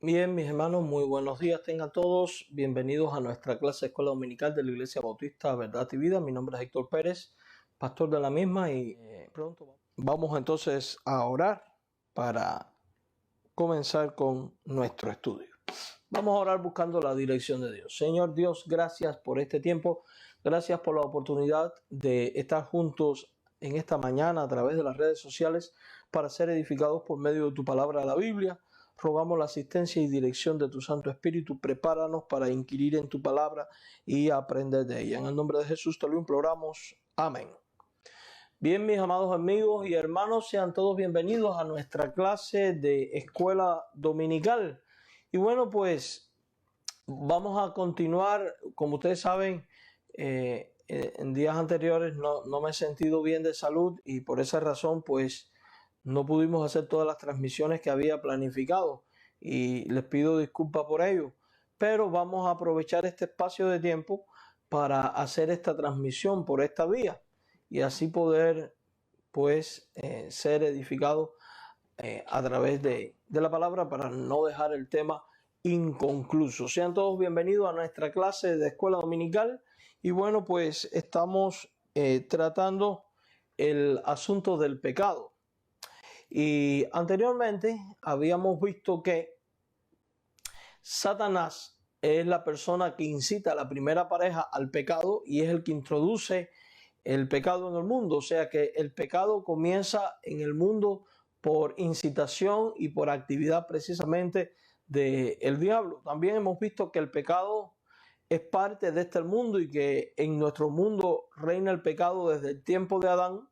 Bien, mis hermanos, muy buenos días tengan todos. Bienvenidos a nuestra clase de Escuela Dominical de la Iglesia Bautista Verdad y Vida. Mi nombre es Héctor Pérez, pastor de la misma, y pronto vamos entonces a orar para comenzar con nuestro estudio. Vamos a orar buscando la dirección de Dios. Señor Dios, gracias por este tiempo. Gracias por la oportunidad de estar juntos en esta mañana a través de las redes sociales para ser edificados por medio de tu palabra, la Biblia. Rogamos la asistencia y dirección de tu Santo Espíritu. Prepáranos para inquirir en tu palabra y aprender de ella. En el nombre de Jesús te lo imploramos. Amén. Bien, mis amados amigos y hermanos, sean todos bienvenidos a nuestra clase de Escuela Dominical. Y bueno, pues vamos a continuar. Como ustedes saben, en días anteriores no me he sentido bien de salud y por esa razón pues no pudimos hacer todas las transmisiones que había planificado y les pido disculpas por ello, pero vamos a aprovechar este espacio de tiempo para hacer esta transmisión por esta vía y así poder pues ser edificados a través de la palabra para no dejar el tema inconcluso. Sean todos bienvenidos a nuestra clase de Escuela Dominical y bueno, pues estamos tratando el asunto del pecado. Y anteriormente habíamos visto que Satanás es la persona que incita a la primera pareja al pecado y es el que introduce el pecado en el mundo. O sea que el pecado comienza en el mundo por incitación y por actividad precisamente del diablo. También hemos visto que el pecado es parte de este mundo y que en nuestro mundo reina el pecado desde el tiempo de Adán.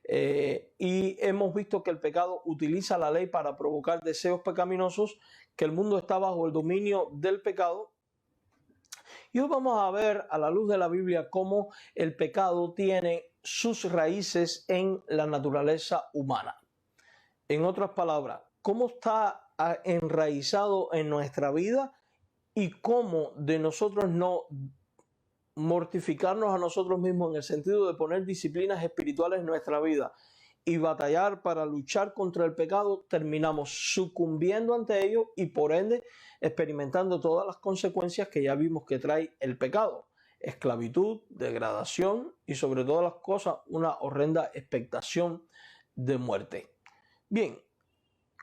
Y hemos visto que el pecado utiliza la ley para provocar deseos pecaminosos, que el mundo está bajo el dominio del pecado. Y hoy vamos a ver a la luz de la Biblia cómo el pecado tiene sus raíces en la naturaleza humana. En otras palabras, cómo está enraizado en nuestra vida y cómo de nosotros no mortificarnos a nosotros mismos en el sentido de poner disciplinas espirituales en nuestra vida y batallar para luchar contra el pecado, terminamos sucumbiendo ante ello y por ende experimentando todas las consecuencias que ya vimos que trae el pecado: esclavitud, degradación y sobre todas las cosas una horrenda expectación de muerte. Bien,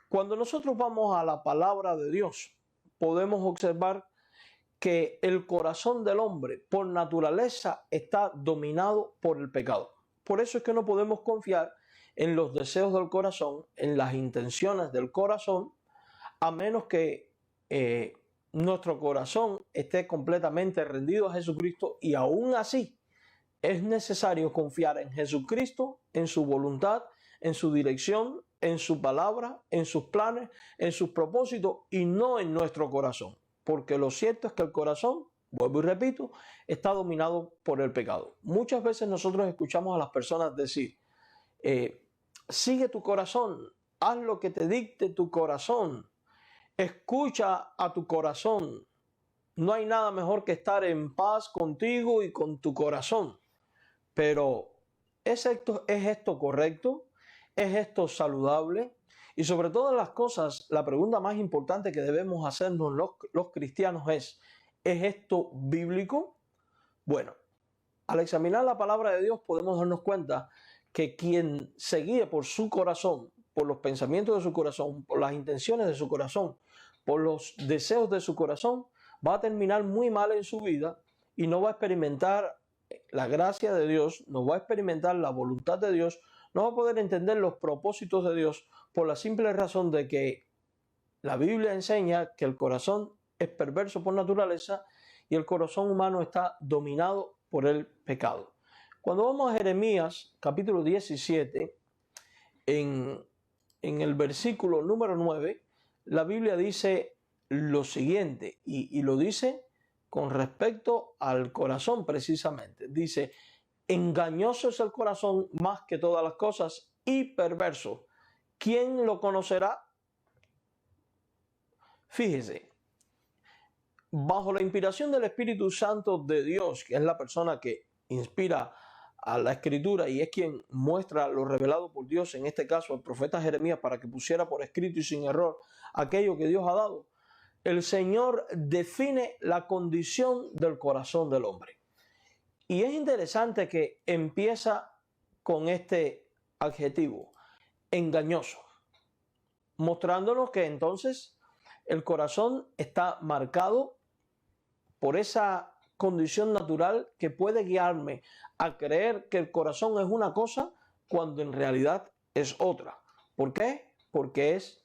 cuando nosotros vamos a la palabra de Dios, podemos observar que el corazón del hombre por naturaleza está dominado por el pecado. Por eso es que no podemos confiar en los deseos del corazón, en las intenciones del corazón, a menos que nuestro corazón esté completamente rendido a Jesucristo, y aún así es necesario confiar en Jesucristo, en su voluntad, en su dirección, en su palabra, en sus planes, en sus propósitos y no en nuestro corazón. Porque lo cierto es que el corazón, vuelvo y repito, está dominado por el pecado. Muchas veces nosotros escuchamos a las personas decir, sigue tu corazón, haz lo que te dicte tu corazón, escucha a tu corazón. No hay nada mejor que estar en paz contigo y con tu corazón. Pero ¿es esto correcto? ¿Es esto saludable? Y sobre todas las cosas, la pregunta más importante que debemos hacernos los cristianos es esto bíblico? Bueno, al examinar la palabra de Dios podemos darnos cuenta que quien se guíe por su corazón, por los pensamientos de su corazón, por las intenciones de su corazón, por los deseos de su corazón, va a terminar muy mal en su vida y no va a experimentar la gracia de Dios, no va a experimentar la voluntad de Dios, no va a poder entender los propósitos de Dios por la simple razón de que la Biblia enseña que el corazón es perverso por naturaleza y el corazón humano está dominado por el pecado. Cuando vamos a Jeremías capítulo 17, en el versículo número 9, la Biblia dice lo siguiente, y lo dice con respecto al corazón precisamente. Dice, engañoso es el corazón más que todas las cosas y perverso. ¿Quién lo conocerá? Fíjese, bajo la inspiración del Espíritu Santo de Dios, que es la persona que inspira a la Escritura y es quien muestra lo revelado por Dios, en este caso al profeta Jeremías, para que pusiera por escrito y sin error aquello que Dios ha dado. el Señor define la condición del corazón del hombre. Y es interesante que empieza con este adjetivo, engañoso, mostrándonos que entonces el corazón está marcado por esa condición natural que puede guiarme a creer que el corazón es una cosa cuando en realidad es otra. ¿Por qué? Porque es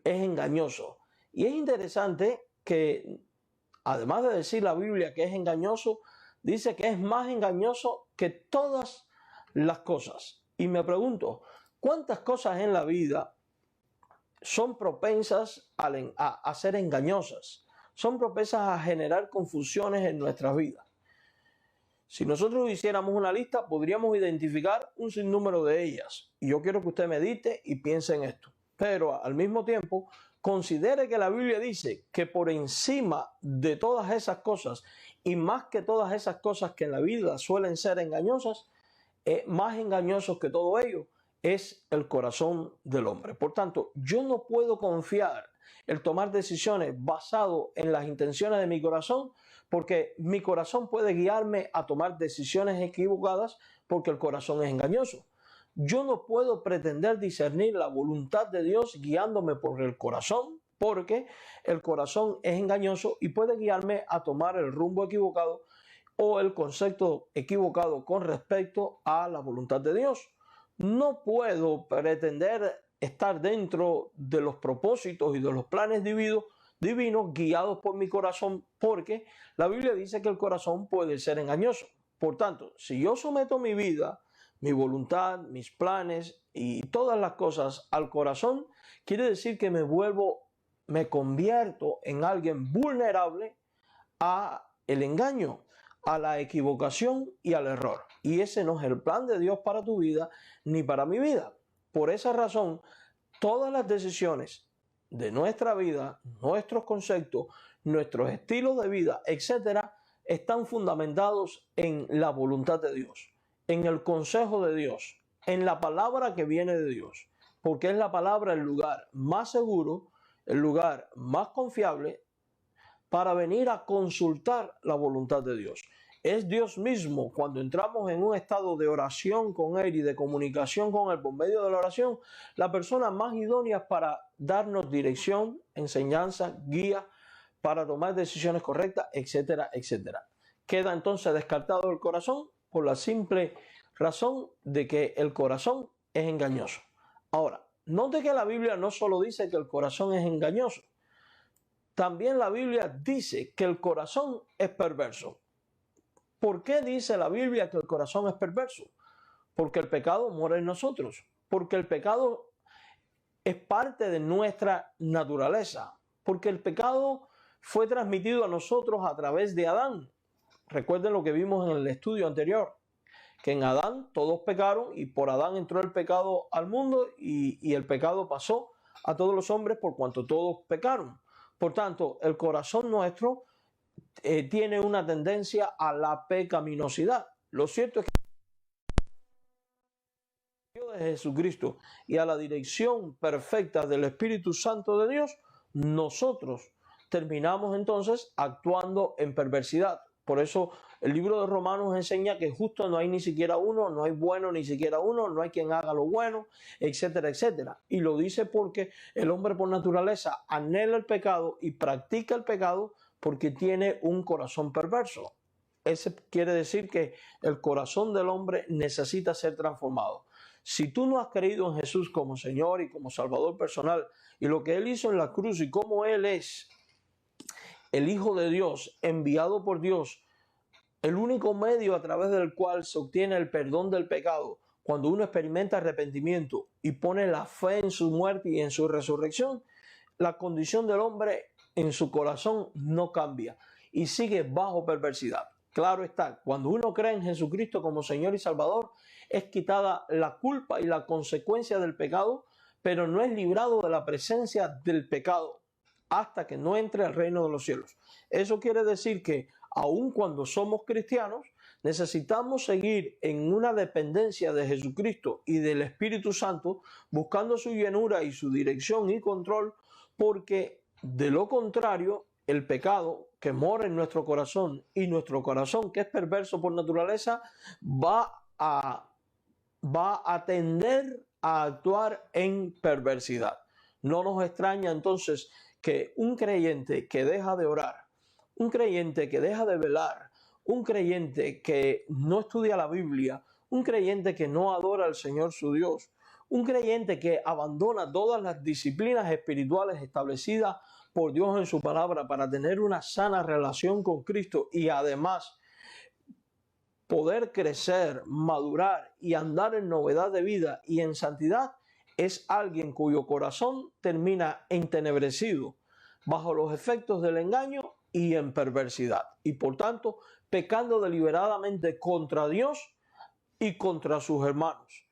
engañoso. Y es interesante que, además de decir la Biblia que es engañoso, dice que es más engañoso que todas las cosas. Y me pregunto, ¿cuántas cosas en la vida son propensas a ser engañosas? Son propensas a generar confusiones en nuestras vidas. Si nosotros hiciéramos una lista, podríamos identificar un sinnúmero de ellas. Y yo quiero que usted medite y piense en esto. Pero al mismo tiempo, considere que la Biblia dice que por encima de todas esas cosas, y más que todas esas cosas que en la vida suelen ser engañosas, más engañosos que todo ello es el corazón del hombre. Por tanto, yo no puedo confiar el tomar decisiones basado en las intenciones de mi corazón, porque mi corazón puede guiarme a tomar decisiones equivocadas porque el corazón es engañoso. Yo no puedo pretender discernir la voluntad de Dios guiándome por el corazón, porque el corazón es engañoso y puede guiarme a tomar el rumbo equivocado o el concepto equivocado con respecto a la voluntad de Dios. No puedo pretender estar dentro de los propósitos y de los planes divinos guiados por mi corazón, porque la Biblia dice que el corazón puede ser engañoso. Por tanto, si yo someto mi vida, mi voluntad, mis planes y todas las cosas al corazón, quiere decir que me convierto en alguien vulnerable a el engaño, a la equivocación y al error. Y ese no es el plan de Dios para tu vida ni para mi vida. Por esa razón, todas las decisiones de nuestra vida, nuestros conceptos, nuestros estilos de vida, etcétera, están fundamentados en la voluntad de Dios, en el consejo de Dios, en la palabra que viene de Dios, porque es la palabra el lugar más seguro, el lugar más confiable para venir a consultar la voluntad de Dios. Es Dios mismo, cuando entramos en un estado de oración con Él y de comunicación con Él por medio de la oración, la persona más idónea para darnos dirección, enseñanza, guía, para tomar decisiones correctas, etcétera, etcétera. Queda entonces descartado el corazón por la simple razón de que el corazón es engañoso. Ahora, note que la Biblia no solo dice que el corazón es engañoso, también la Biblia dice que el corazón es perverso. ¿Por qué dice la Biblia que el corazón es perverso? Porque el pecado mora en nosotros. Porque el pecado es parte de nuestra naturaleza. Porque el pecado fue transmitido a nosotros a través de Adán. Recuerden lo que vimos en el estudio anterior. Que en Adán todos pecaron y por Adán entró el pecado al mundo y el pecado pasó a todos los hombres por cuanto todos pecaron. Por tanto, el corazón nuestro tiene una tendencia a la pecaminosidad. Lo cierto es que de Jesucristo y a la dirección perfecta del Espíritu Santo de Dios, nosotros terminamos entonces actuando en perversidad. Por eso el libro de Romanos enseña que justo no hay ni siquiera uno, no hay bueno ni siquiera uno, no hay quien haga lo bueno, etcétera, etcétera. Y lo dice porque el hombre por naturaleza anhela el pecado y practica el pecado porque tiene un corazón perverso. Ese quiere decir que el corazón del hombre necesita ser transformado. Si tú no has creído en Jesús como Señor y como Salvador personal y lo que Él hizo en la cruz y cómo Él es el Hijo de Dios, enviado por Dios, el único medio a través del cual se obtiene el perdón del pecado, cuando uno experimenta arrepentimiento y pone la fe en su muerte y en su resurrección, la condición del hombre en su corazón no cambia y sigue bajo perversidad. Claro está, cuando uno cree en Jesucristo como Señor y Salvador, es quitada la culpa y la consecuencia del pecado, pero no es librado de la presencia del pecado hasta que no entre al reino de los cielos. Eso quiere decir que aun cuando somos cristianos, necesitamos seguir en una dependencia de Jesucristo y del Espíritu Santo, buscando su llenura y su dirección y control, porque De lo contrario, el pecado que mora en nuestro corazón y nuestro corazón, que es perverso por naturaleza, va a tender a actuar en perversidad. No nos extraña entonces que un creyente que deja de orar, un creyente que deja de velar, un creyente que no estudia la Biblia, un creyente que no adora al Señor su Dios, un creyente que abandona todas las disciplinas espirituales establecidas por Dios en su palabra para tener una sana relación con Cristo y además poder crecer, madurar y andar en novedad de vida y en santidad, es alguien cuyo corazón termina entenebrecido bajo los efectos del engaño y en perversidad, y por tanto pecando deliberadamente contra Dios y contra sus hermanos,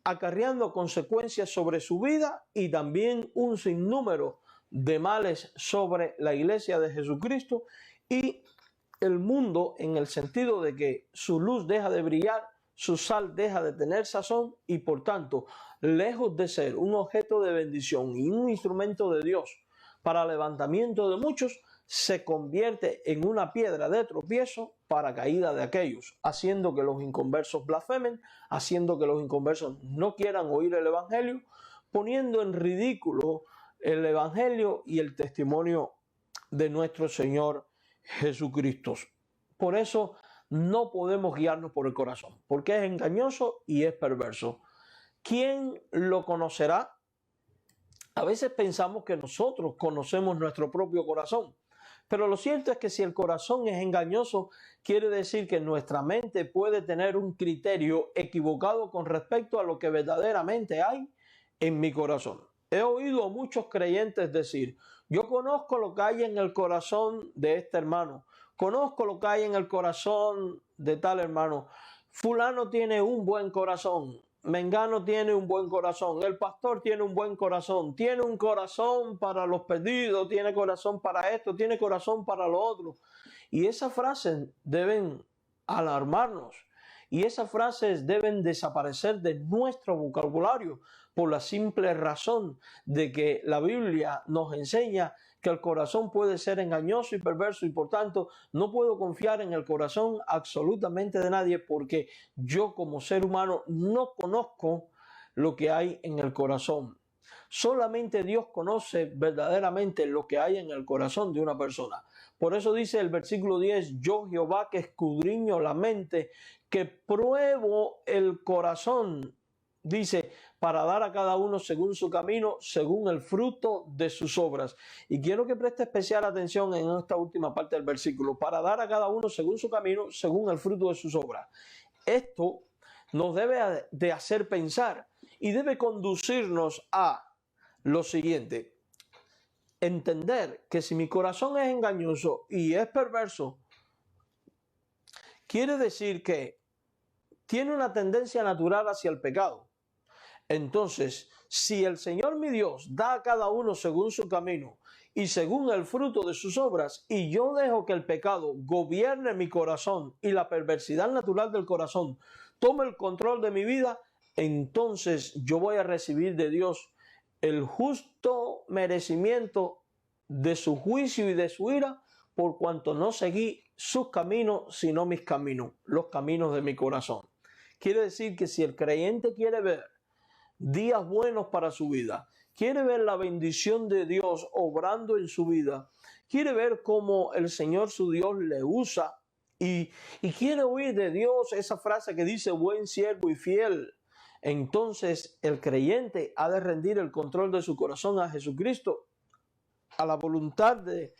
acarreando consecuencias sobre su vida y también un sinnúmero de males sobre la iglesia de Jesucristo y el mundo, en el sentido de que su luz deja de brillar, su sal deja de tener sazón y por tanto, lejos de ser un objeto de bendición y un instrumento de Dios para el levantamiento de muchos, se convierte en una piedra de tropiezo para caída de aquellos, haciendo que los inconversos blasfemen, haciendo que los inconversos no quieran oír el evangelio, poniendo en ridículo el evangelio y el testimonio de nuestro Señor Jesucristo. Por eso no podemos guiarnos por el corazón, porque es engañoso y es perverso. ¿Quién lo conocerá? A veces pensamos que nosotros conocemos nuestro propio corazón, pero lo cierto es que si el corazón es engañoso, quiere decir que nuestra mente puede tener un criterio equivocado con respecto a lo que verdaderamente hay en mi corazón. He oído a muchos creyentes decir: yo conozco lo que hay en el corazón de este hermano, conozco lo que hay en el corazón de tal hermano, fulano tiene un buen corazón, mengano tiene un buen corazón, el pastor tiene un buen corazón, tiene un corazón para los perdidos, tiene corazón para esto, tiene corazón para lo otro. Y esas frases deben alarmarnos y esas frases deben desaparecer de nuestro vocabulario por la simple razón de que la Biblia nos enseña que el corazón puede ser engañoso y perverso y por tanto no puedo confiar en el corazón absolutamente de nadie porque yo como ser humano no conozco lo que hay en el corazón. Solamente Dios conoce verdaderamente lo que hay en el corazón de una persona. Por eso dice el versículo 10, yo Jehová que escudriño la mente, que pruebo el corazón, dice, para dar a cada uno según su camino, según el fruto de sus obras. Y quiero que preste especial atención en esta última parte del versículo, para dar a cada uno según su camino, según el fruto de sus obras. Esto nos debe de hacer pensar y debe conducirnos a lo siguiente: entender que si mi corazón es engañoso y es perverso, quiere decir que tiene una tendencia natural hacia el pecado. Entonces, si el Señor mi Dios da a cada uno según su camino y según el fruto de sus obras, y yo dejo que el pecado gobierne mi corazón y la perversidad natural del corazón tome el control de mi vida, entonces yo voy a recibir de Dios el justo merecimiento de su juicio y de su ira, por cuanto no seguí sus caminos, sino mis caminos, los caminos de mi corazón. Quiere decir que si el creyente quiere ver días buenos para su vida, quiere ver la bendición de Dios obrando en su vida, quiere ver cómo el Señor su Dios le usa y quiere oír de Dios esa frase que dice buen siervo y fiel, entonces el creyente ha de rendir el control de su corazón a Jesucristo, a la voluntad de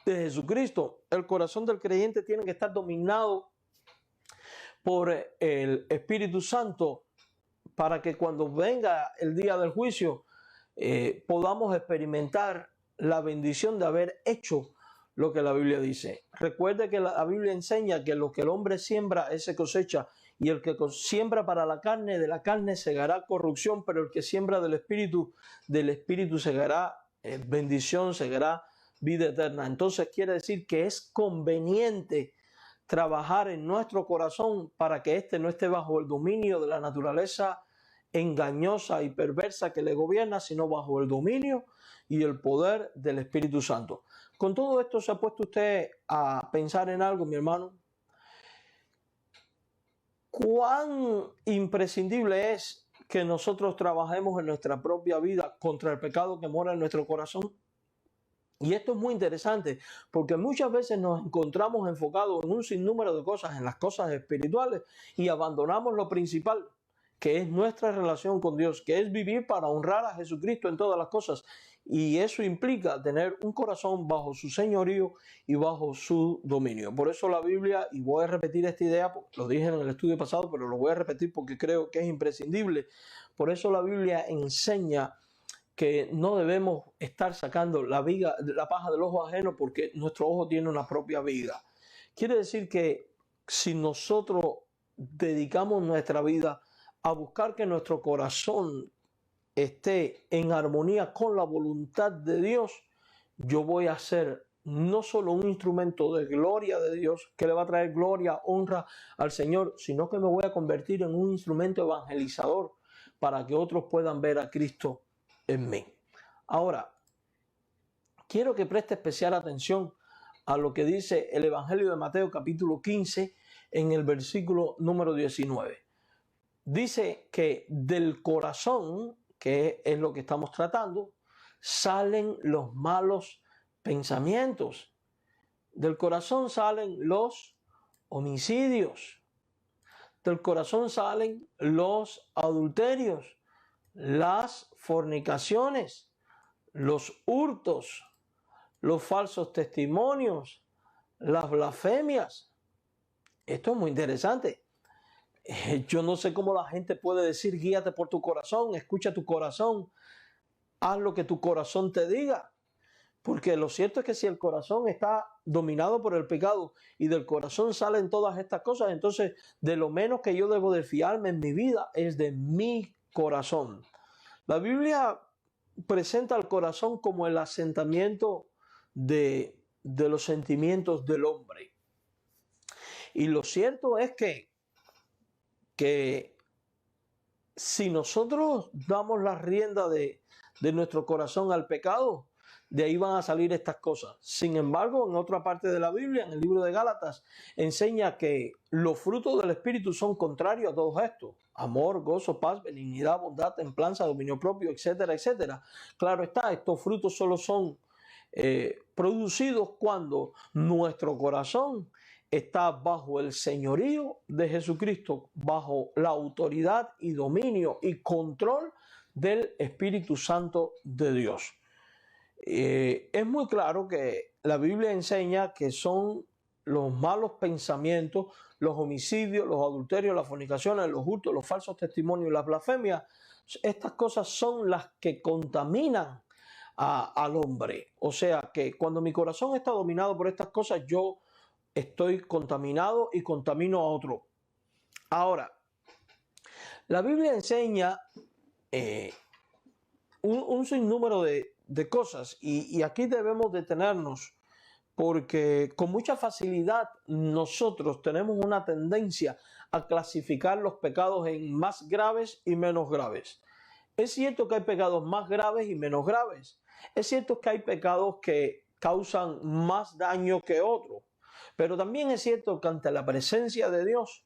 Jesucristo. El corazón del creyente tiene que estar dominado por el Espíritu Santo para que cuando venga el día del juicio podamos experimentar la bendición de haber hecho lo que la Biblia dice. Recuerde que la Biblia enseña que lo que el hombre siembra, ese cosecha, y el que siembra para la carne, de la carne segará corrupción, pero el que siembra del Espíritu segará bendición, segará vida eterna. Entonces quiere decir que es conveniente trabajar en nuestro corazón para que éste no esté bajo el dominio de la naturaleza engañosa y perversa que le gobierna, sino bajo el dominio y el poder del Espíritu Santo. Con todo esto, ¿se ha puesto usted a pensar en algo, mi hermano? ¿Cuán imprescindible es que nosotros trabajemos en nuestra propia vida contra el pecado que mora en nuestro corazón? Y esto es muy interesante porque muchas veces nos encontramos enfocados en un sinnúmero de cosas, en las cosas espirituales, y abandonamos lo principal, que es nuestra relación con Dios, que es vivir para honrar a Jesucristo en todas las cosas. Y eso implica tener un corazón bajo su señorío y bajo su dominio. Por eso la Biblia, y voy a repetir esta idea, lo dije en el estudio pasado, pero lo voy a repetir porque creo que es imprescindible. Por eso la Biblia enseña que no debemos estar sacando la paja del ojo ajeno, porque nuestro ojo tiene una propia viga. Quiere decir que si nosotros dedicamos nuestra vida a buscar que nuestro corazón esté en armonía con la voluntad de Dios, yo voy a ser no solo un instrumento de gloria de Dios, que le va a traer gloria, honra al Señor, sino que me voy a convertir en un instrumento evangelizador para que otros puedan ver a Cristo en mí. Ahora, quiero que preste especial atención a lo que dice el Evangelio de Mateo capítulo 15 en el versículo número 19. Dice que del corazón, que es lo que estamos tratando, salen los malos pensamientos. Del corazón salen los homicidios. Del corazón salen los adulterios, las fornicaciones, los hurtos, los falsos testimonios, las blasfemias. Esto es muy interesante. Yo no sé cómo la gente puede decir guíate por tu corazón, escucha tu corazón, haz lo que tu corazón te diga. Porque lo cierto es que si el corazón está dominado por el pecado y del corazón salen todas estas cosas, entonces de lo menos que yo debo de fiarme en mi vida es de mi corazón. La Biblia presenta al corazón como el asentamiento de los sentimientos del hombre. Y lo cierto es que si nosotros damos la rienda de nuestro corazón al pecado, de ahí van a salir estas cosas. Sin embargo, en otra parte de la Biblia, en el libro de Gálatas, enseña que los frutos del Espíritu son contrarios a todos estos. Amor, gozo, paz, benignidad, bondad, templanza, dominio propio, etcétera, etcétera. Claro está, estos frutos solo son producidos cuando nuestro corazón está bajo el señorío de Jesucristo, bajo la autoridad y dominio y control del Espíritu Santo de Dios. Es muy claro que la Biblia enseña que son los malos pensamientos, los homicidios, los adulterios, las fornicaciones, los hurtos, los falsos testimonios y las blasfemias. Estas cosas son las que contaminan al hombre. O sea que cuando mi corazón está dominado por estas cosas, yo estoy contaminado y contamino a otro. Ahora, la Biblia enseña un sinnúmero de cosas y aquí debemos detenernos porque con mucha facilidad nosotros tenemos una tendencia a clasificar los pecados en más graves y menos graves. Es cierto que hay pecados más graves y menos graves. Es cierto que hay pecados que causan más daño que otros. Pero también es cierto que ante la presencia de Dios,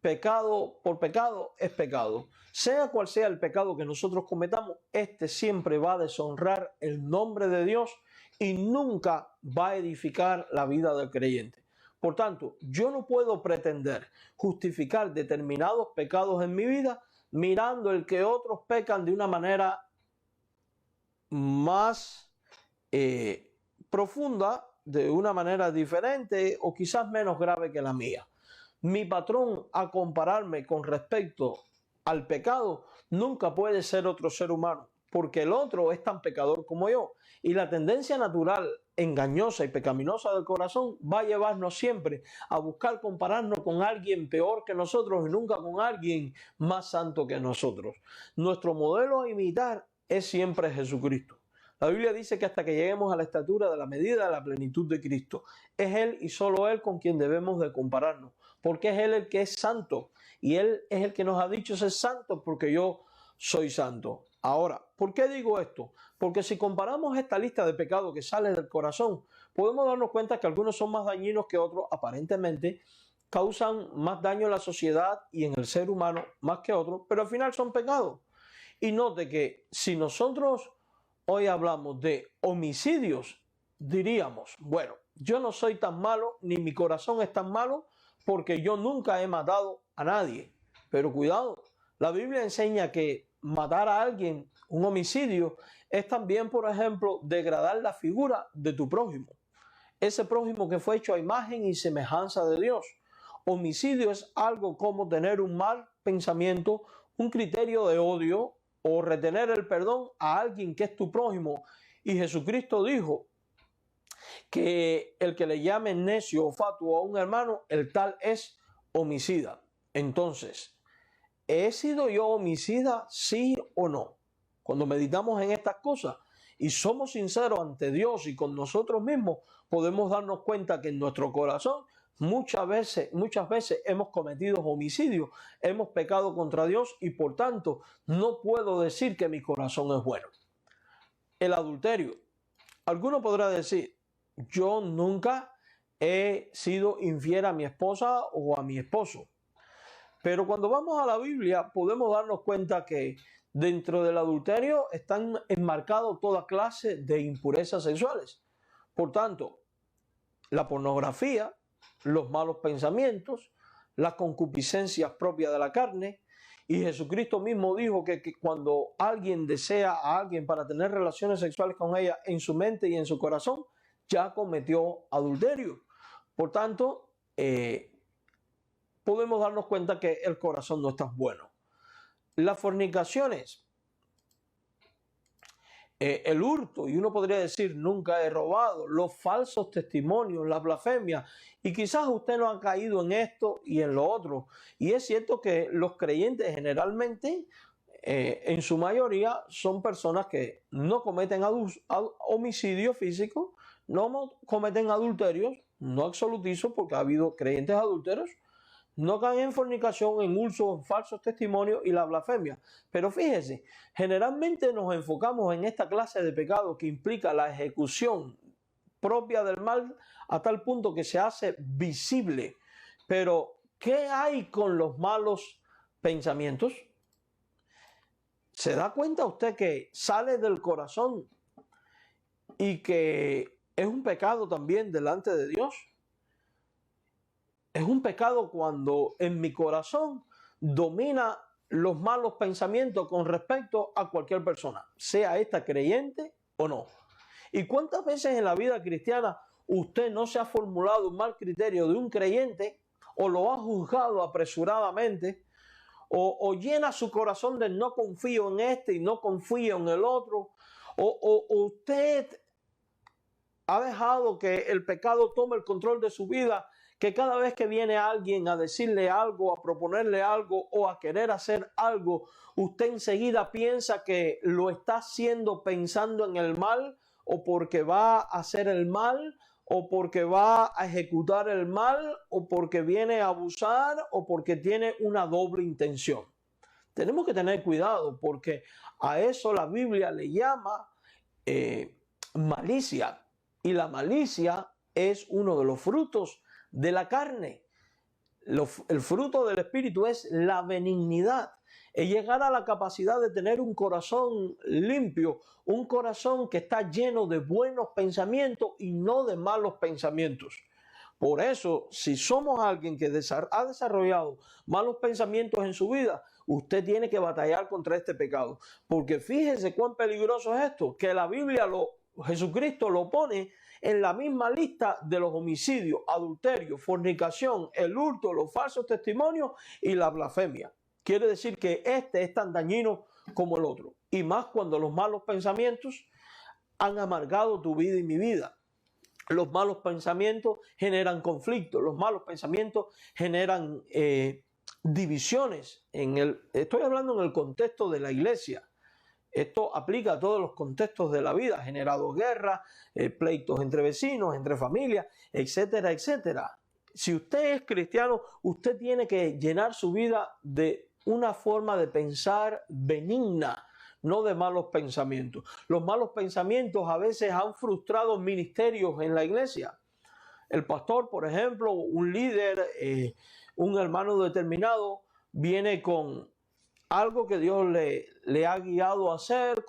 pecado por pecado es pecado. Sea cual sea el pecado que nosotros cometamos, este siempre va a deshonrar el nombre de Dios y nunca va a edificar la vida del creyente. Por tanto, yo no puedo pretender justificar determinados pecados en mi vida mirando el que otros pecan de una manera más profunda, de una manera diferente o quizás menos grave que la mía. Mi patrón a compararme con respecto al pecado nunca puede ser otro ser humano, porque el otro es tan pecador como yo. Y la tendencia natural, engañosa y pecaminosa del corazón va a llevarnos siempre a buscar compararnos con alguien peor que nosotros y nunca con alguien más santo que nosotros. Nuestro modelo a imitar es siempre Jesucristo. La Biblia dice que hasta que lleguemos a la estatura de la medida de la plenitud de Cristo, es Él y solo Él con quien debemos de compararnos, porque es Él el que es santo y Él es el que nos ha dicho ser santo, porque yo soy santo. Ahora, ¿por qué digo esto? Porque si comparamos esta lista de pecados que sale del corazón, podemos darnos cuenta que algunos son más dañinos que otros, aparentemente causan más daño en la sociedad y en el ser humano más que otros, pero al final son pecados. Y note que si nosotros hoy hablamos de homicidios, diríamos, bueno, yo no soy tan malo, ni mi corazón es tan malo, porque yo nunca he matado a nadie. Pero cuidado, la Biblia enseña que matar a alguien, un homicidio, es también, por ejemplo, degradar la figura de tu prójimo. Ese prójimo que fue hecho a imagen y semejanza de Dios. Homicidio es algo como tener un mal pensamiento, un criterio de odio o retener el perdón a alguien que es tu prójimo. Y Jesucristo dijo que el que le llame necio o fatuo a un hermano, el tal es homicida. Entonces, ¿he sido yo homicida, sí o no? Cuando meditamos en estas cosas y somos sinceros ante Dios y con nosotros mismos, podemos darnos cuenta que en nuestro corazón muchas veces hemos cometido homicidios, hemos pecado contra Dios y por tanto no puedo decir que mi corazón es bueno. El adulterio. Alguno podrá decir, yo nunca he sido infiel a mi esposa o a mi esposo. Pero cuando vamos a la Biblia podemos darnos cuenta que dentro del adulterio están enmarcados toda clase de impurezas sexuales. Por tanto, la pornografía, los malos pensamientos, las concupiscencias propias de la carne. Y Jesucristo mismo dijo que cuando alguien desea a alguien para tener relaciones sexuales con ella en su mente y en su corazón, ya cometió adulterio. Por tanto, podemos darnos cuenta que el corazón no está bueno. Las fornicaciones, el hurto, y uno podría decir nunca he robado, los falsos testimonios, la blasfemia, y quizás usted no ha caído en esto y en lo otro. Y es cierto que los creyentes generalmente, en su mayoría, son personas que no cometen homicidio físico, no cometen adulterios, no absolutizo porque ha habido creyentes adúlteros, no caen en fornicación, en hurto, en falsos testimonios y la blasfemia. Pero fíjese, generalmente nos enfocamos en esta clase de pecado que implica la ejecución propia del mal a tal punto que se hace visible. Pero, ¿qué hay con los malos pensamientos? ¿Se da cuenta usted que sale del corazón y que es un pecado también delante de Dios? Es un pecado cuando en mi corazón domina los malos pensamientos con respecto a cualquier persona, sea esta creyente o no. ¿Y cuántas veces en la vida cristiana usted no se ha formulado un mal criterio de un creyente o lo ha juzgado apresuradamente o llena su corazón de no confío en este y no confío en el otro o usted ha dejado que el pecado tome el control de su vida, que cada vez que viene alguien a decirle algo, a proponerle algo o a querer hacer algo, usted enseguida piensa que lo está haciendo pensando en el mal o porque va a hacer el mal o porque va a ejecutar el mal o porque viene a abusar o porque tiene una doble intención. Tenemos que tener cuidado porque a eso la Biblia le llama malicia, y la malicia es uno de los frutos de la carne. El fruto del Espíritu es la benignidad, es llegar a la capacidad de tener un corazón limpio, un corazón que está lleno de buenos pensamientos y no de malos pensamientos. Por eso, si somos alguien que ha desarrollado malos pensamientos en su vida, usted tiene que batallar contra este pecado. Porque fíjese cuán peligroso es esto, que la Biblia, Jesucristo lo pone en la misma lista de los homicidios, adulterio, fornicación, el hurto, los falsos testimonios y la blasfemia. Quiere decir que este es tan dañino como el otro. Y más cuando los malos pensamientos han amargado tu vida y mi vida. Los malos pensamientos generan conflictos, los malos pensamientos generan divisiones. Estoy hablando en el contexto de la iglesia. Esto aplica a todos los contextos de la vida, ha generado guerras, pleitos entre vecinos, entre familias, etcétera, etcétera. Si usted es cristiano, usted tiene que llenar su vida de una forma de pensar benigna, no de malos pensamientos. Los malos pensamientos a veces han frustrado ministerios en la iglesia. El pastor, por ejemplo, un líder, un hermano determinado, viene con algo que Dios le ha guiado a hacer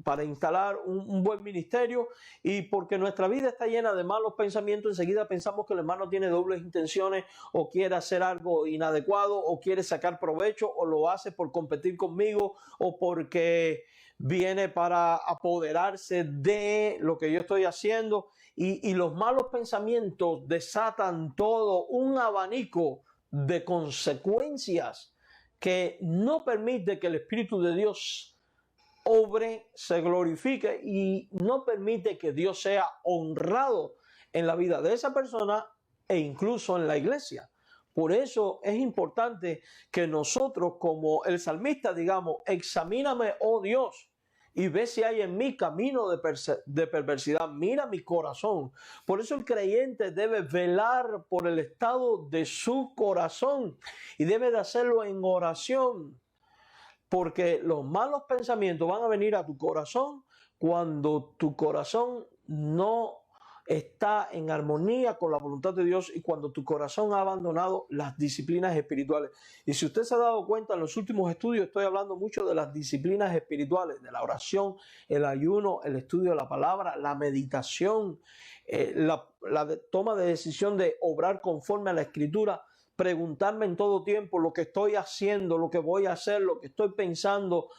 para instalar un buen ministerio, y porque nuestra vida está llena de malos pensamientos, enseguida pensamos que el hermano tiene dobles intenciones, o quiere hacer algo inadecuado, o quiere sacar provecho, o lo hace por competir conmigo, o porque viene para apoderarse de lo que yo estoy haciendo. Y los malos pensamientos desatan todo un abanico de consecuencias que no permite que el Espíritu de Dios obre, se glorifique, y no permite que Dios sea honrado en la vida de esa persona e incluso en la iglesia. Por eso es importante que nosotros, como el salmista, digamos: examíname, oh Dios, y ve si hay en mí camino de perversidad. Mira mi corazón. Por eso el creyente debe velar por el estado de su corazón, y debe de hacerlo en oración, porque los malos pensamientos van a venir a tu corazón cuando tu corazón no está en armonía con la voluntad de Dios, y cuando tu corazón ha abandonado las disciplinas espirituales. Y si usted se ha dado cuenta, en los últimos estudios estoy hablando mucho de las disciplinas espirituales, de la oración, el ayuno, el estudio de la palabra, la meditación, la toma de decisión de obrar conforme a la Escritura, preguntarme en todo tiempo lo que estoy haciendo, lo que voy a hacer, lo que estoy pensando,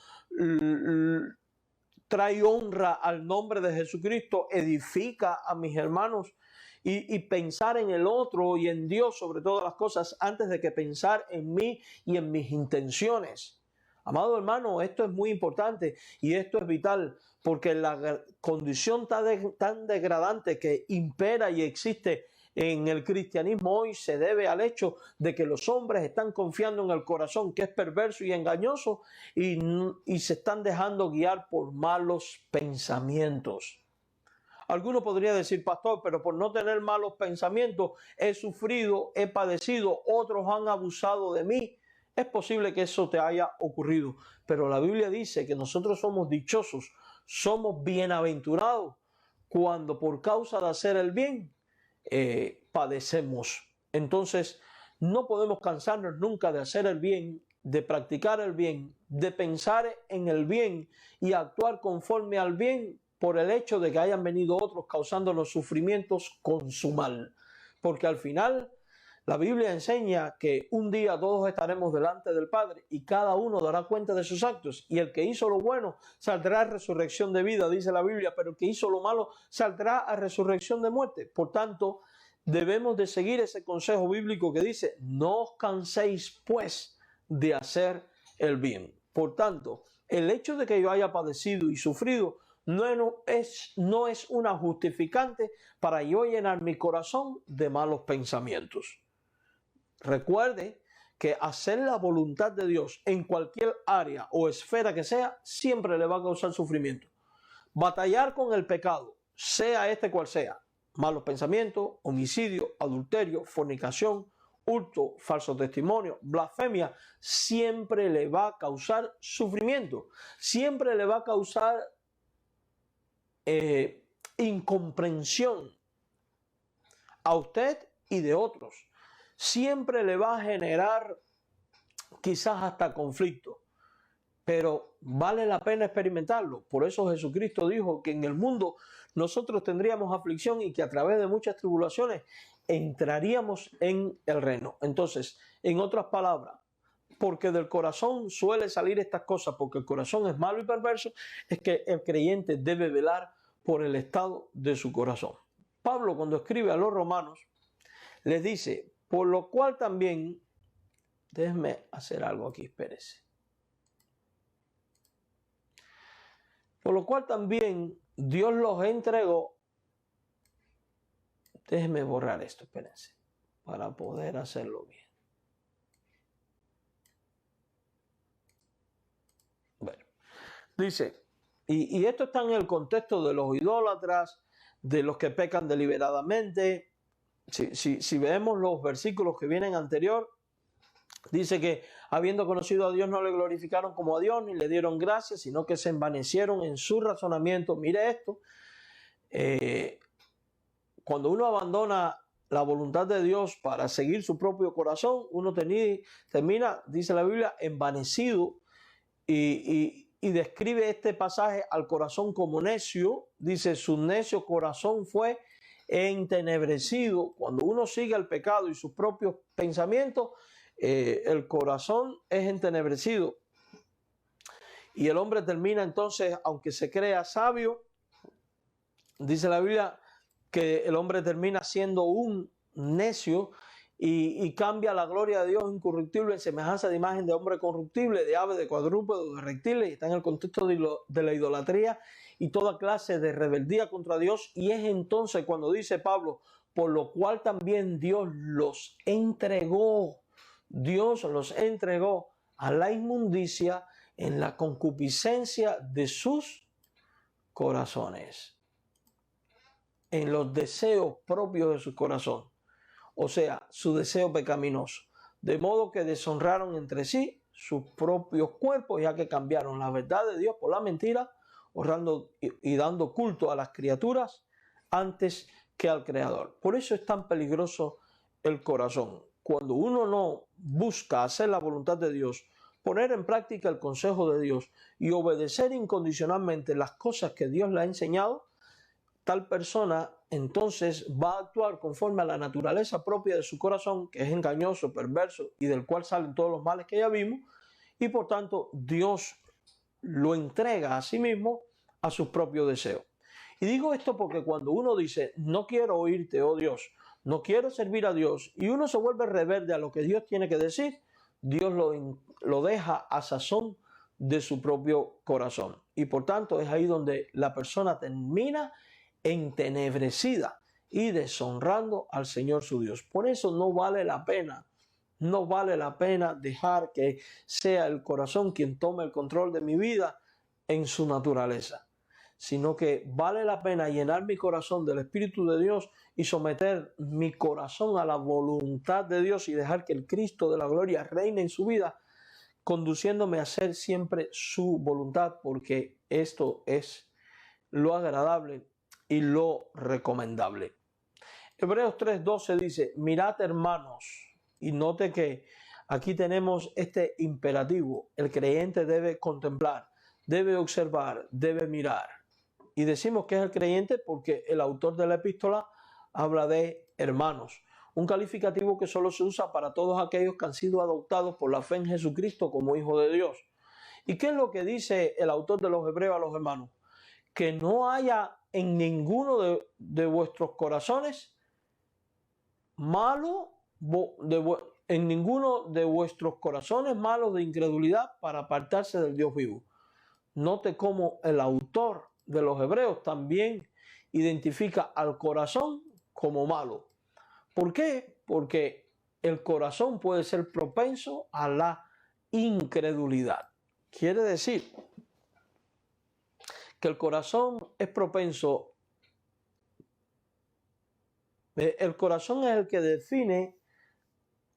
trae honra al nombre de Jesucristo, edifica a mis hermanos, y pensar en el otro y en Dios sobre todas las cosas antes de que pensar en mí y en mis intenciones. Amado hermano, esto es muy importante y esto es vital, porque la condición tan degradante que impera y existe en el cristianismo hoy se debe al hecho de que los hombres están confiando en el corazón, que es perverso y engañoso, y se están dejando guiar por malos pensamientos. Alguno podría decir: pastor, pero por no tener malos pensamientos he sufrido, he padecido, otros han abusado de mí. Es posible que eso te haya ocurrido, pero la Biblia dice que nosotros somos dichosos, somos bienaventurados cuando por causa de hacer el bien padecemos. Entonces no podemos cansarnos nunca de hacer el bien, de practicar el bien, de pensar en el bien y actuar conforme al bien, por el hecho de que hayan venido otros causándonos sufrimientos con su mal. Porque al final la Biblia enseña que un día todos estaremos delante del Padre y cada uno dará cuenta de sus actos, y el que hizo lo bueno saldrá a resurrección de vida, dice la Biblia, pero el que hizo lo malo saldrá a resurrección de muerte. Por tanto, debemos de seguir ese consejo bíblico que dice: no os canséis pues de hacer el bien. Por tanto, el hecho de que yo haya padecido y sufrido no es una justificante para yo llenar mi corazón de malos pensamientos. Recuerde que hacer la voluntad de Dios en cualquier área o esfera que sea, siempre le va a causar sufrimiento. Batallar con el pecado, sea este cual sea, malos pensamientos, homicidio, adulterio, fornicación, hurto, falso testimonio, blasfemia, siempre le va a causar sufrimiento, siempre le va a causar incomprensión a usted y de otros. Siempre le va a generar quizás hasta conflicto, pero vale la pena experimentarlo. Por eso Jesucristo dijo que en el mundo nosotros tendríamos aflicción y que a través de muchas tribulaciones entraríamos en el reino. Entonces, en otras palabras, porque del corazón suele salir estas cosas, porque el corazón es malo y perverso, es que el creyente debe velar por el estado de su corazón. Pablo, cuando escribe a los romanos, les dice: por lo cual también, déjenme hacer algo aquí, espérese. Por lo cual también Dios los entregó. Déjenme borrar esto, espérense, para poder hacerlo bien. Bueno, dice, y esto está en el contexto de los idólatras, de los que pecan deliberadamente. Si vemos los versículos que vienen anterior, Dice que habiendo conocido a Dios no le glorificaron como a Dios ni le dieron gracias, sino que se envanecieron en su razonamiento. Mire esto, cuando uno abandona la voluntad de Dios para seguir su propio corazón, uno termina, dice la Biblia, envanecido y describe este pasaje al corazón como necio. Dice, su necio corazón fue entenebrecido. Cuando uno sigue el pecado y sus propios pensamientos, el corazón es entenebrecido. Y el hombre termina entonces, aunque se crea sabio, dice la Biblia que el hombre termina siendo un necio y cambia la gloria de Dios incorruptible en semejanza de imagen de hombre corruptible, de ave, de cuadrúpedo, de reptiles, y está en el contexto de la idolatría y toda clase de rebeldía contra Dios. Y es entonces cuando dice Pablo, por lo cual también Dios los entregó a la inmundicia en la concupiscencia de sus corazones, en los deseos propios de su corazón, o sea, su deseo pecaminoso, de modo que deshonraron entre sí sus propios cuerpos, ya que cambiaron la verdad de Dios por la mentira, honrando y dando culto a las criaturas antes que al Creador. Por eso es tan peligroso el corazón. Cuando uno no busca hacer la voluntad de Dios, poner en práctica el consejo de Dios y obedecer incondicionalmente las cosas que Dios le ha enseñado, tal persona entonces va a actuar conforme a la naturaleza propia de su corazón, que es engañoso, perverso y del cual salen todos los males que ya vimos, y por tanto Dios lo entrega a sí mismo a sus propios deseos. Y digo esto porque cuando uno dice, no quiero oírte, oh Dios, no quiero servir a Dios, y uno se vuelve rebelde a lo que Dios tiene que decir, Dios lo deja a sazón de su propio corazón. Y por tanto es ahí donde la persona termina entenebrecida y deshonrando al Señor su Dios. Por eso no vale la pena dejar que sea el corazón quien tome el control de mi vida en su naturaleza, sino que vale la pena llenar mi corazón del Espíritu de Dios y someter mi corazón a la voluntad de Dios y dejar que el Cristo de la gloria reine en su vida, conduciéndome a hacer siempre su voluntad, porque esto es lo agradable y lo recomendable. Hebreos 3:12 dice, mirad hermanos, y note que aquí tenemos este imperativo. El creyente debe contemplar, debe observar, debe mirar. Y decimos que es el creyente porque el autor de la epístola habla de hermanos, un calificativo que solo se usa para todos aquellos que han sido adoptados por la fe en Jesucristo como hijos de Dios. ¿Y qué es lo que dice el autor de los Hebreos a los hermanos? Que no haya en ninguno de vuestros corazones en ninguno de vuestros corazones malos de incredulidad para apartarse del Dios vivo. Note cómo el autor de los Hebreos también identifica al corazón como malo. ¿Por qué? Porque el corazón puede ser propenso a la incredulidad. Quiere decir que el corazón es propenso. El corazón es el que define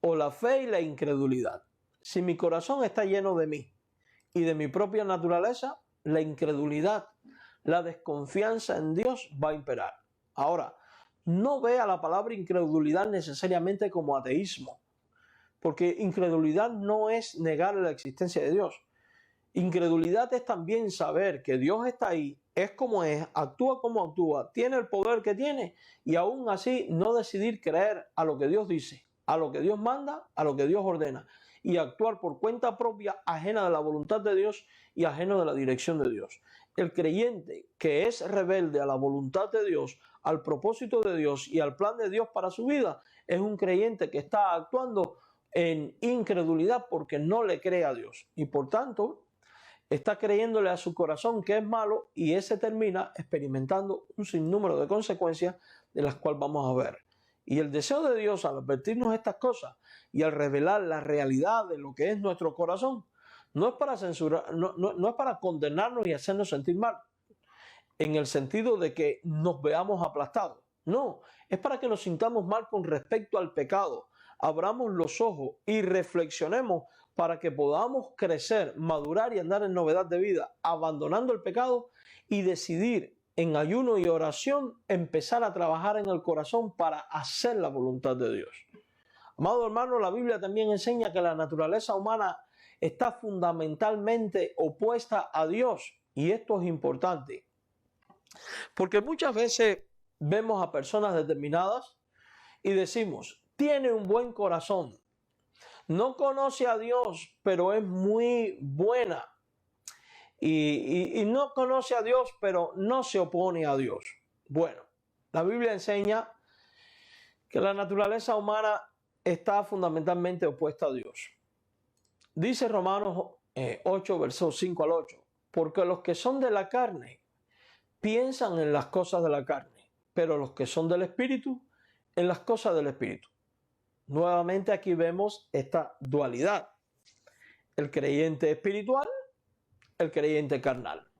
o la fe y la incredulidad. Si mi corazón está lleno de mí y de mi propia naturaleza, la incredulidad, la desconfianza en Dios va a imperar. Ahora, no vea la palabra incredulidad necesariamente como ateísmo, porque incredulidad no es negar la existencia de Dios. Incredulidad es también saber que Dios está ahí, es como es, actúa como actúa, tiene el poder que tiene, y aún así no decidir creer a lo que Dios dice, a lo que Dios manda, a lo que Dios ordena, y actuar por cuenta propia, ajena de la voluntad de Dios y ajeno de la dirección de Dios. El creyente que es rebelde a la voluntad de Dios, al propósito de Dios y al plan de Dios para su vida, es un creyente que está actuando en incredulidad porque no le cree a Dios, y por tanto está creyéndole a su corazón que es malo, y ese termina experimentando un sinnúmero de consecuencias de las cuales vamos a ver. Y el deseo de Dios al advertirnos estas cosas y al revelar la realidad de lo que es nuestro corazón, no es para censurar, no es para condenarnos y hacernos sentir mal, en el sentido de que nos veamos aplastados. No, es para que nos sintamos mal con respecto al pecado, abramos los ojos y reflexionemos para que podamos crecer, madurar y andar en novedad de vida, abandonando el pecado y decidir en ayuno y oración empezar a trabajar en el corazón para hacer la voluntad de Dios. Amado hermano, la Biblia también enseña que la naturaleza humana está fundamentalmente opuesta a Dios, y esto es importante, porque muchas veces vemos a personas determinadas y decimos, tiene un buen corazón, no conoce a Dios, pero es muy buena, y no conoce a Dios, pero no se opone a Dios. Bueno, la Biblia enseña que la naturaleza humana está fundamentalmente opuesta a Dios. Dice Romanos 8, versos 5 al 8, porque los que son de la carne piensan en las cosas de la carne, pero los que son del Espíritu, en las cosas del Espíritu. Nuevamente aquí vemos esta dualidad, el creyente espiritual, el creyente carnal.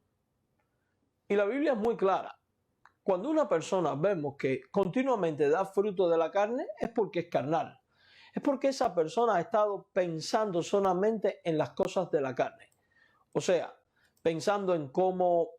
Y la Biblia es muy clara. Cuando una persona vemos que continuamente da fruto de la carne, es porque es carnal. Es porque esa persona ha estado pensando solamente en las cosas de la carne. O sea, pensando en cómo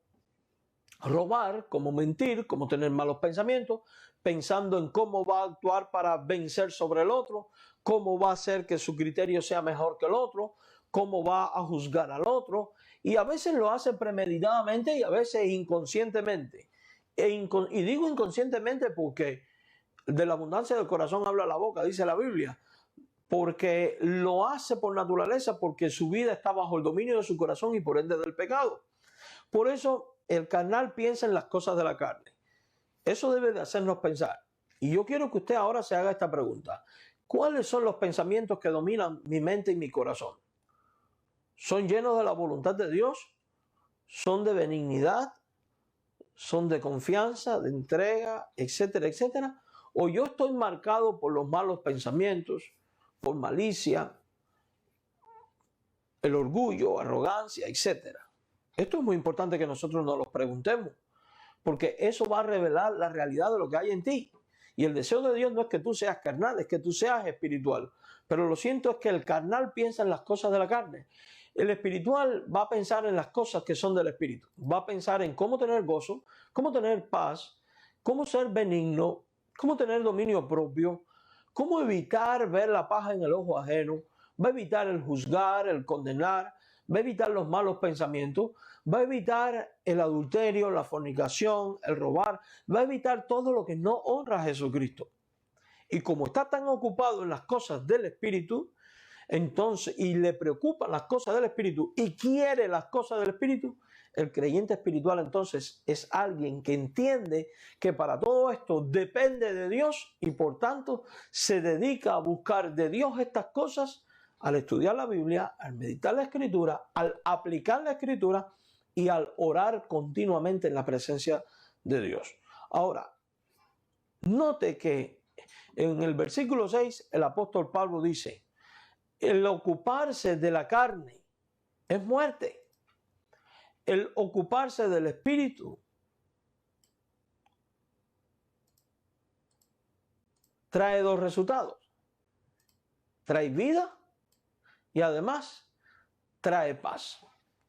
robar, cómo mentir, cómo tener malos pensamientos, pensando en cómo va a actuar para vencer sobre el otro, cómo va a hacer que su criterio sea mejor que el otro, cómo va a juzgar al otro. Y a veces lo hace premeditadamente y a veces inconscientemente. Y digo inconscientemente porque de la abundancia del corazón habla la boca, dice la Biblia. Porque lo hace por naturaleza, porque su vida está bajo el dominio de su corazón y por ende del pecado. Por eso el carnal piensa en las cosas de la carne. Eso debe de hacernos pensar. Y yo quiero que usted ahora se haga esta pregunta. ¿Cuáles son los pensamientos que dominan mi mente y mi corazón? ¿Son llenos de la voluntad de Dios? ¿Son de benignidad? ¿Son de confianza, de entrega, etcétera, etcétera? ¿O yo estoy marcado por los malos pensamientos, por malicia, el orgullo, arrogancia, etcétera? Esto es muy importante que nosotros nos lo preguntemos, porque eso va a revelar la realidad de lo que hay en ti. Y el deseo de Dios no es que tú seas carnal, es que tú seas espiritual. Pero lo cierto es que el carnal piensa en las cosas de la carne. El espiritual va a pensar en las cosas que son del espíritu. Va a pensar en cómo tener gozo, cómo tener paz, cómo ser benigno, cómo tener dominio propio, cómo evitar ver la paja en el ojo ajeno, va a evitar el juzgar, el condenar, va a evitar los malos pensamientos, va a evitar el adulterio, la fornicación, el robar, va a evitar todo lo que no honra a Jesucristo. Y como está tan ocupado en las cosas del Espíritu, entonces, y le preocupan las cosas del Espíritu y quiere las cosas del Espíritu, el creyente espiritual entonces es alguien que entiende que para todo esto depende de Dios y por tanto se dedica a buscar de Dios estas cosas al estudiar la Biblia, al meditar la Escritura, al aplicar la Escritura y al orar continuamente en la presencia de Dios. Ahora, note que en el versículo 6 el apóstol Pablo dice, el ocuparse de la carne es muerte. El ocuparse del espíritu trae dos resultados. Trae vida y además trae paz.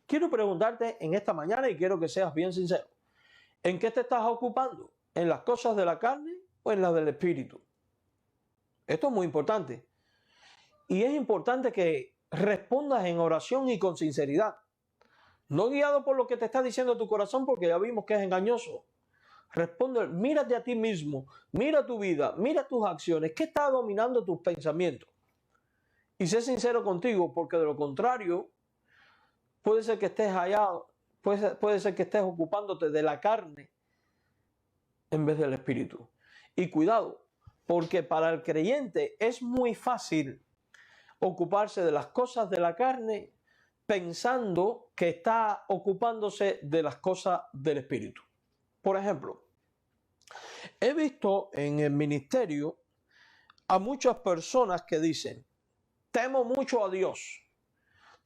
Quiero preguntarte en esta mañana y quiero que seas bien sincero. ¿En qué te estás ocupando? ¿En las cosas de la carne o en las del espíritu? Esto es muy importante. Y es importante que respondas en oración y con sinceridad. No guiado por lo que te está diciendo tu corazón, porque ya vimos que es engañoso. Responde, mírate a ti mismo, mira tu vida, mira tus acciones, ¿qué está dominando tus pensamientos? Y sé sincero contigo, porque de lo contrario, puede ser que estés allá, puede ser que estés ocupándote de la carne en vez del espíritu. Y cuidado, porque para el creyente es muy fácil ocuparse de las cosas de la carne pensando que está ocupándose de las cosas del espíritu. Por ejemplo, he visto en el ministerio a muchas personas que dicen, temo mucho a Dios,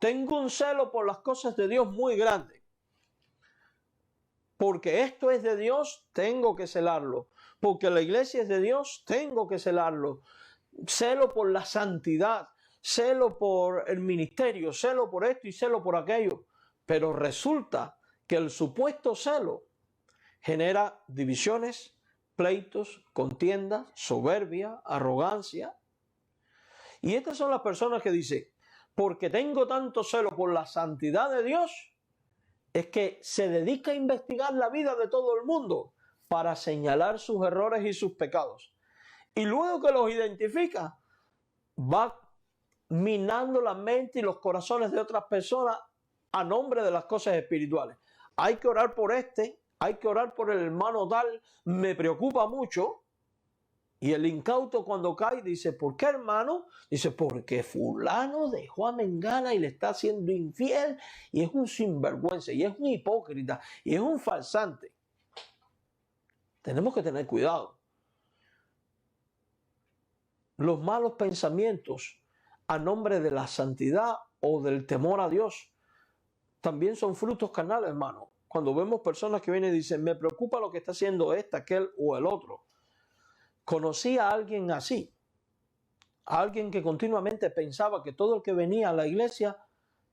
tengo un celo por las cosas de Dios muy grande, porque esto es de Dios, tengo que celarlo, porque la iglesia es de Dios, tengo que celarlo, celo por la santidad, celo por el ministerio, celo por esto y celo por aquello. Pero resulta que el supuesto celo genera divisiones, pleitos, contiendas, soberbia, arrogancia. Y estas son las personas que dicen, porque tengo tanto celo por la santidad de Dios, es que se dedica a investigar la vida de todo el mundo para señalar sus errores y sus pecados. Y luego que los identifica, va minando la mente y los corazones de otras personas a nombre de las cosas espirituales. Hay que orar por hay que orar por el hermano tal, me preocupa mucho. Y el incauto cuando cae dice, ¿por qué, hermano? Dice, porque fulano dejó a mengana y le está haciendo infiel y es un sinvergüenza y es un hipócrita y es un falsante. Tenemos que tener cuidado. Los malos pensamientos a nombre de la santidad o del temor a Dios también son frutos carnales, hermano. Cuando vemos personas que vienen y dicen, me preocupa lo que está haciendo aquel o el otro. Conocí a alguien así, a alguien que continuamente pensaba que todo el que venía a la iglesia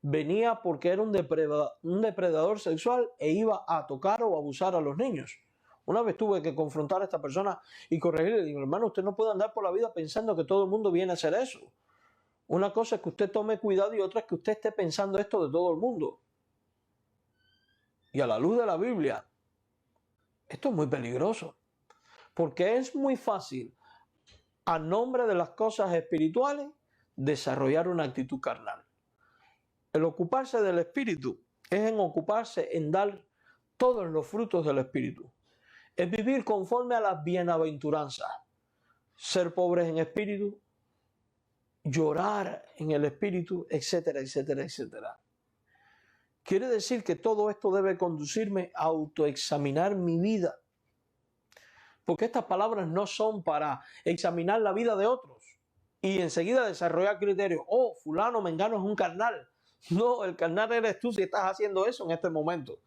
venía porque era un depredador sexual e iba a tocar o abusar a los niños. Una vez tuve que confrontar a esta persona y corregirle. Digo, hermano, usted no puede andar por la vida pensando que todo el mundo viene a hacer eso. Una cosa es que usted tome cuidado y otra es que usted esté pensando esto de todo el mundo. Y a la luz de la Biblia, esto es muy peligroso. Porque es muy fácil, a nombre de las cosas espirituales, desarrollar una actitud carnal. El ocuparse del espíritu es en ocuparse en dar todos los frutos del espíritu. Es vivir conforme a las bienaventuranzas. Ser pobres en espíritu, llorar en el espíritu, etcétera, etcétera, etcétera. Quiere decir que todo esto debe conducirme a autoexaminar mi vida. Porque estas palabras no son para examinar la vida de otros y enseguida desarrollar criterios. Oh, fulano, mengano es un carnal. No, el carnal eres tú si estás haciendo eso en este momento.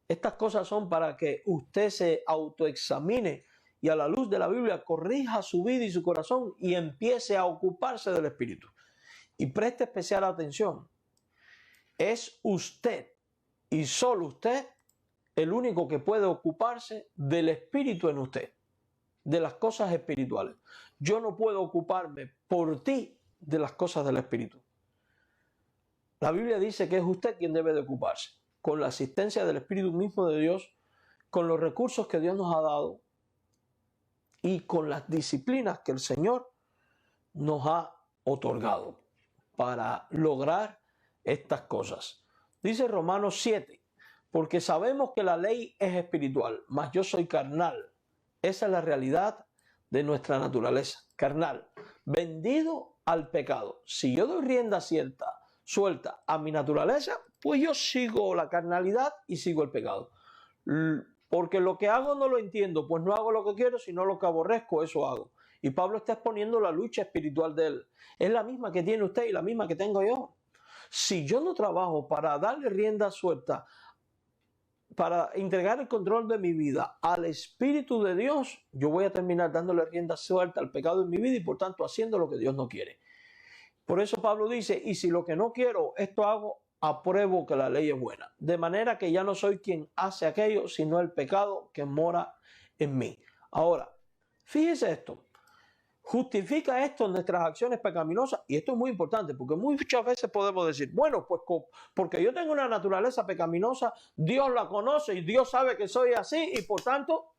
Estas cosas son para que usted se autoexamine y a la luz de la Biblia corrija su vida y su corazón y empiece a ocuparse del Espíritu. Y preste especial atención. Es usted y solo usted el único que puede ocuparse del Espíritu en usted, de las cosas espirituales. Yo no puedo ocuparme por ti de las cosas del Espíritu. La Biblia dice que es usted quien debe de ocuparse, con la asistencia del Espíritu mismo de Dios, con los recursos que Dios nos ha dado y con las disciplinas que el Señor nos ha otorgado para lograr estas cosas. Dice Romanos 7, porque sabemos que la ley es espiritual, mas yo soy carnal. Esa es la realidad de nuestra naturaleza, carnal, vendido al pecado. Si yo doy rienda suelta a mi naturaleza, pues yo sigo la carnalidad y sigo el pecado. Porque lo que hago no lo entiendo, pues no hago lo que quiero, sino lo que aborrezco, eso hago. Y Pablo está exponiendo la lucha espiritual de él. Es la misma que tiene usted y la misma que tengo yo. Si yo no trabajo para darle rienda suelta, para entregar el control de mi vida al Espíritu de Dios, yo voy a terminar dándole rienda suelta al pecado en mi vida y por tanto haciendo lo que Dios no quiere. Por eso Pablo dice, y si lo que no quiero, esto hago, apruebo que la ley es buena. De manera que ya no soy quien hace aquello, sino el pecado que mora en mí. Ahora, fíjese esto. Justifica esto nuestras acciones pecaminosas, y esto es muy importante porque muchas veces podemos decir, bueno, pues porque yo tengo una naturaleza pecaminosa, Dios la conoce y Dios sabe que soy así y por tanto,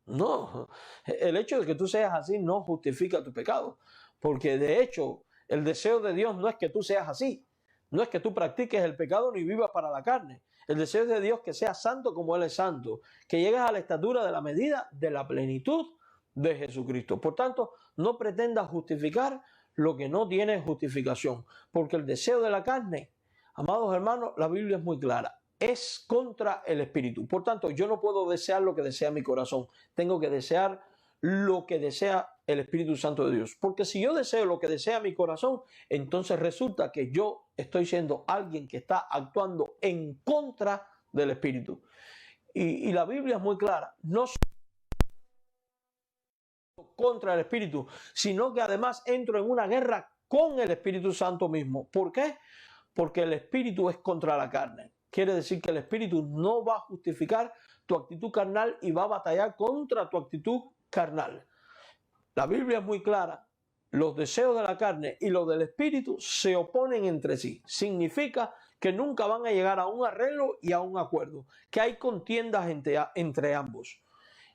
no, el hecho de que tú seas así no justifica tu pecado, porque de hecho el deseo de Dios no es que tú seas así, no es que tú practiques el pecado ni vivas para la carne. El deseo de Dios es que seas santo como Él es santo, que llegues a la estatura de la medida de la plenitud de Jesucristo. Por tanto, no pretendas justificar lo que no tiene justificación, porque el deseo de la carne, amados hermanos, la Biblia es muy clara, es contra el espíritu. Por tanto, yo no puedo desear lo que desea mi corazón, tengo que desear lo que desea el Espíritu Santo de Dios, porque si yo deseo lo que desea mi corazón, entonces resulta que yo estoy siendo alguien que está actuando en contra del espíritu. Y la Biblia es muy clara, no contra el Espíritu, sino que además entro en una guerra con el Espíritu Santo mismo. ¿Por qué? Porque el Espíritu es contra la carne. Quiere decir que el Espíritu no va a justificar tu actitud carnal y va a batallar contra tu actitud carnal. La Biblia es muy clara. Los deseos de la carne y los del Espíritu se oponen entre sí. Significa que nunca van a llegar a un arreglo y a un acuerdo, que hay contiendas entre ambos.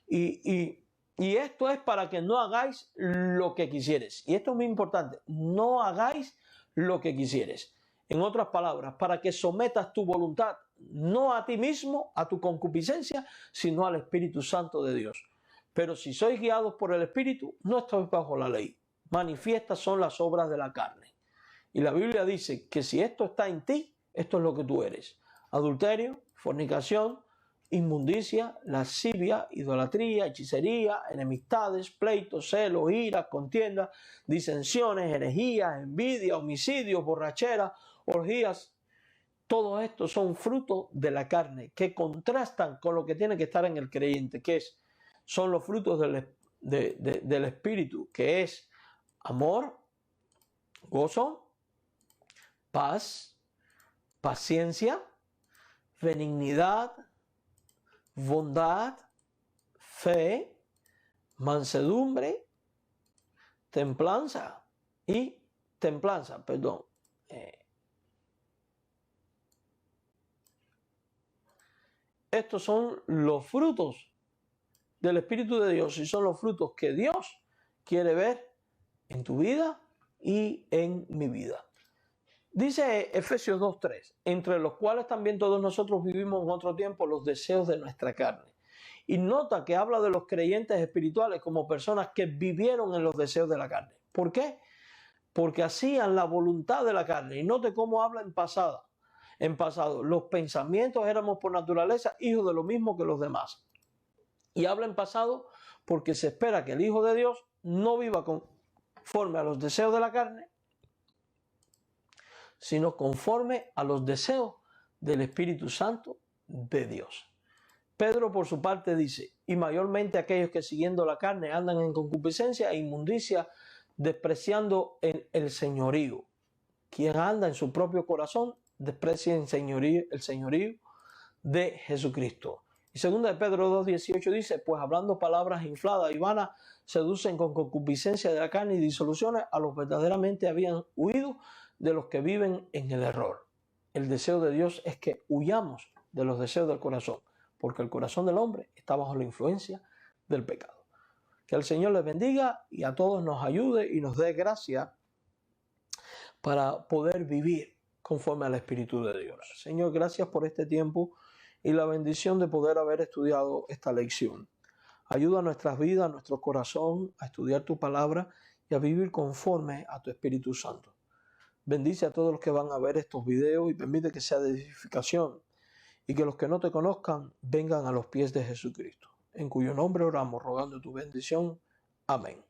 Y esto es para que no hagáis lo que quisieres. Y esto es muy importante, no hagáis lo que quisieres. En otras palabras, para que sometas tu voluntad no a ti mismo, a tu concupiscencia, sino al Espíritu Santo de Dios. Pero si sois guiados por el Espíritu, no estáis bajo la ley. Manifiestas son las obras de la carne. Y la Biblia dice que si esto está en ti, esto es lo que tú eres: adulterio, fornicación, inmundicia, lascivia, idolatría, hechicería, enemistades, pleitos, celos, ira, contienda, disensiones, herejías, envidia, homicidios, borracheras, orgías. Todo esto son frutos de la carne que contrastan con lo que tiene que estar en el creyente, que son los frutos del Espíritu, que es amor, gozo, paz, paciencia, benignidad, bondad, fe, mansedumbre, templanza. Estos son los frutos del Espíritu de Dios y son los frutos que Dios quiere ver en tu vida y en mi vida. Dice Efesios 2:3, entre los cuales también todos nosotros vivimos en otro tiempo los deseos de nuestra carne. Y nota que habla de los creyentes espirituales como personas que vivieron en los deseos de la carne. ¿Por qué? Porque hacían la voluntad de la carne. Y note cómo habla en pasado. En pasado, los pensamientos éramos por naturaleza hijos de lo mismo que los demás. Y habla en pasado porque se espera que el Hijo de Dios no viva conforme a los deseos de la carne, sino conforme a los deseos del Espíritu Santo de Dios. Pedro por su parte dice, y mayormente aquellos que siguiendo la carne andan en concupiscencia e inmundicia, despreciando el señorío. Quien anda en su propio corazón desprecia el señorío de Jesucristo. Y 2 de Pedro 2:18 dice, pues hablando palabras infladas y vanas, seducen con concupiscencia de la carne y disoluciones a los verdaderamente habían huido de los que viven en el error. El deseo de Dios es que huyamos de los deseos del corazón, porque el corazón del hombre está bajo la influencia del pecado. Que el Señor les bendiga y a todos nos ayude y nos dé gracia para poder vivir conforme al Espíritu de Dios. Señor, gracias por este tiempo y la bendición de poder haber estudiado esta lección. Ayuda a nuestras vidas, a nuestro corazón, a estudiar tu palabra y a vivir conforme a tu Espíritu Santo. Bendice a todos los que van a ver estos videos y permite que sea de edificación y que los que no te conozcan vengan a los pies de Jesucristo, en cuyo nombre oramos, rogando tu bendición. Amén.